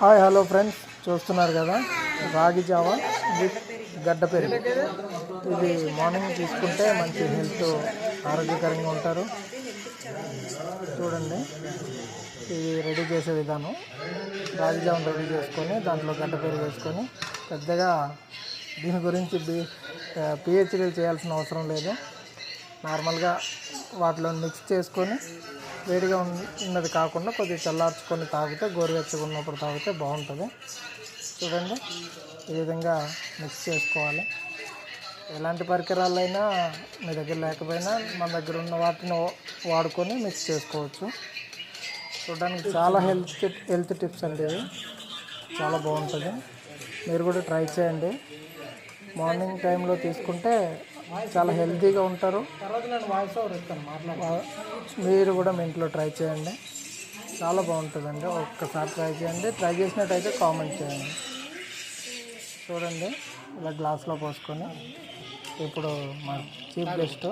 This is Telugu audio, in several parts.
హాయ్ హలో ఫ్రెండ్స్, చూస్తున్నారు కదా రాగి జావా విత్ గడ్డ పెరుగు. ఇది మార్నింగ్ తీసుకుంటే మంచి హెల్త్, ఆరోగ్యకరంగా ఉంటారు. చూడండి, ఇది రెడీ చేసే విధానం. రాగి జావను రెడీ చేసుకొని దాంట్లో గడ్డ పెరుగు వేసుకొని, పెద్దగా దీని గురించి పిహెచ్డీలు చేయాల్సిన అవసరం లేదు. నార్మల్గా వాటిలో మిక్స్ చేసుకొని వేడిగా ఉన్నది కాకుండా కొద్దిగా చల్లార్చుకొని తాగితే, గోరువెచ్చగా ఉన్నప్పుడు తాగితే బాగుంటుంది. చూడండి, ఈ విధంగా మిక్స్ చేసుకోవాలి. ఎలాంటి పరికరాలైనా మీ దగ్గర లేకపోయినా మన దగ్గర ఉన్న వాటిని వాడుకొని మిక్స్ చేసుకోవచ్చు. చూడడానికి చాలా హెల్త్ టిప్స్ అండి ఇవి. చాలా బాగుంటుంది. మీరు కూడా ట్రై చేయండి. మార్నింగ్ టైంలో తీసుకుంటే చాలా హెల్తీగా ఉంటారు. మీరు కూడా మీ ఇంట్లో ట్రై చేయండి, చాలా బాగుంటుందండి. ఒక్కసారి ట్రై చేయండి. ట్రై చేసినట్టయితే కామెంట్ చేయండి. చూడండి, ఇలా గ్లాస్లో పోసుకొని ఇప్పుడు మా చీఫ్ గెస్ట్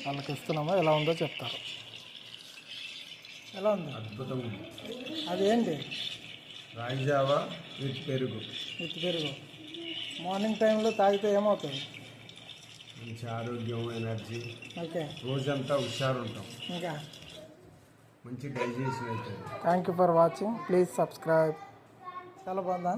వాళ్ళకి ఇస్తున్నాము. ఎలా ఉందో చెప్తారు. ఎలా ఉంది? అద్భుతంగా ఉంది. అదేంటి? రాగి జావా విత్ పెరుగు. మార్నింగ్ టైంలో తాగితే ఏమవుతుంది? మంచి ఆరోగ్యం, ఎనర్జీ, ఓకే, రోజంతా హుషారు ఉంటాం. ఇంకా మంచి డైజెషన్ అవుతుంది. Thank you for watching. Please subscribe. చాలా బాగుందా?